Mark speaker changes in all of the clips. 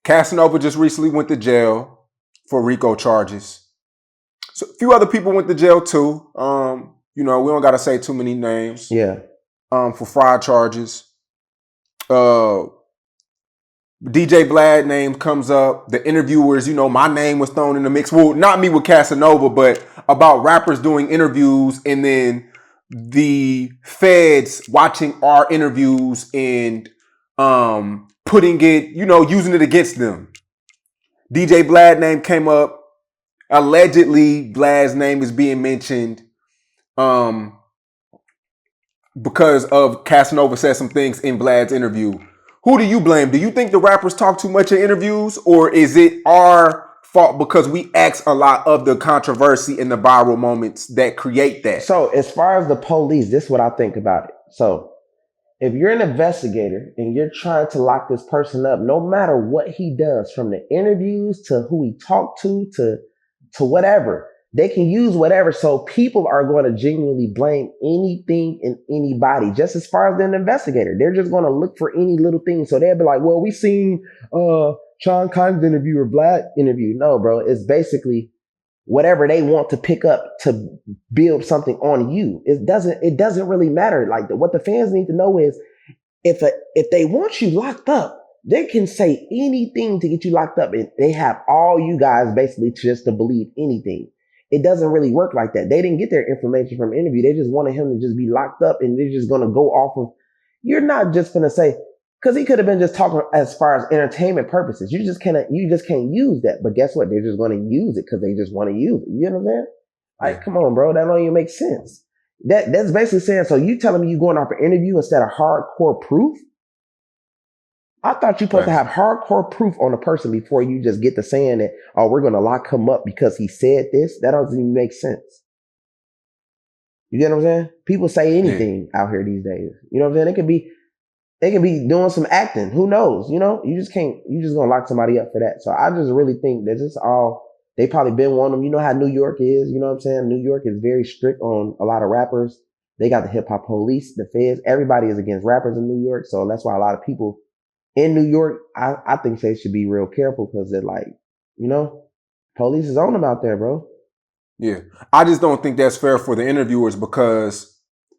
Speaker 1: Casanova just recently went to jail for RICO charges. So a few other people went to jail too. We don't gotta say too many names.
Speaker 2: Yeah.
Speaker 1: For fraud charges. DJ VLAD name comes up. The interviewers, my name was thrown in the mix. Well, not me with Casanova, but about rappers doing interviews and then the feds watching our interviews and putting it, using it against them. DJ VLAD name came up. Allegedly, Vlad's name is being mentioned because of Casanova said some things in Vlad's interview. Who do you blame? Do you think the rappers talk too much in interviews, or is it our fault because we ask a lot of the controversy and the viral moments that create that?
Speaker 2: So as far as the police, this is what I think about it. So if you're an investigator and you're trying to lock this person up, no matter what he does, from the interviews to who he talked to whatever, they can use whatever. So people are going to genuinely blame anything and anybody, just as far as an investigator. They're just going to look for any little thing. So they'll be like, well, we seen Sean Collins interview or Vlad interview. No, bro, it's basically whatever they want to pick up to build something on you. It doesn't really matter. Like what the fans need to know is if they want you locked up, they can say anything to get you locked up, and they have all you guys basically just to believe anything. It doesn't really work like that. They didn't get their information from interview. They just wanted him to just be locked up, and they're just going to go off of, you're not just going to say, because he could have been just talking as far as entertainment purposes. You just can't use that. But guess what? They're just going to use it because they just want to use it. You know what I'm saying? Like, come on, bro. That don't even make sense. That's basically saying, so you telling me you going off an interview instead of hardcore proof? I thought you're supposed to have hardcore proof on a person before you just get to saying that, oh, we're going to lock him up because he said this. That doesn't even make sense. You get what I'm saying? People say anything out here these days. You know what I'm saying? They can be doing some acting. Who knows? You just going to lock somebody up for that. So I just really think that this all, they probably been one of them. You know how New York is, you know what I'm saying? New York is very strict on a lot of rappers. They got the hip hop police, the feds. Everybody is against rappers in New York. So that's why a lot of people in New York, I think they should be real careful because they're like, police is on them out there, bro.
Speaker 1: Yeah. I just don't think that's fair for the interviewers because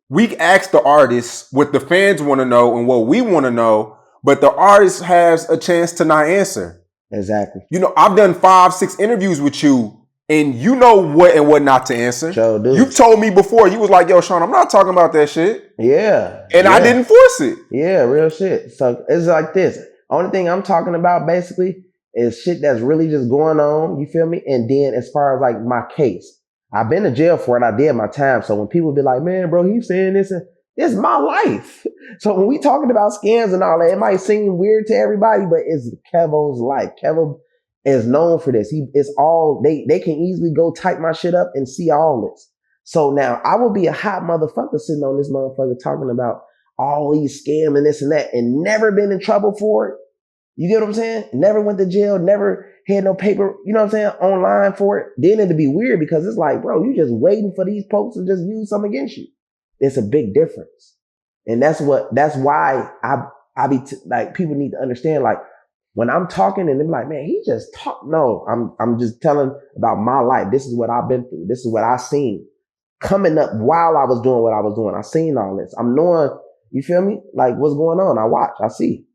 Speaker 1: we ask the artists what the fans want to know and what we want to know, but the artist has a chance to not answer.
Speaker 2: Exactly.
Speaker 1: I've done 5-6 interviews with you and you know what and what not to answer.
Speaker 2: Sure do.
Speaker 1: You told me before, you was like, yo, Sean, I'm not talking about that shit.
Speaker 2: Yeah.
Speaker 1: And I didn't force it.
Speaker 2: Yeah, real shit. So it's like this. Only thing I'm talking about basically is shit that's really just going on. You feel me? And then as far as like my case, I've been to jail for it. I did my time. So when people be like, man, bro, he's saying this, it's my life. So when we talking about scams and all that, it might seem weird to everybody, but it's Kevo's life. Kevo is known for this. It's all, they can easily go type my shit up and see all this. So now I will be a hot motherfucker sitting on this motherfucker talking about all these scams and this and that and never been in trouble for it. You get what I'm saying? Never went to jail, never had no paper, you know what I'm saying, online for it. Then it'd be weird because it's like, bro, you just waiting for these folks to just use something against you. It's a big difference. And that's why I be like, people need to understand, like, when I'm talking and they're like, man, he just talked. No, I'm just telling about my life. This is what I've been through. This is what I seen coming up while I was doing what I was doing. I seen all this. I'm knowing, you feel me? Like what's going on. I watch, I see.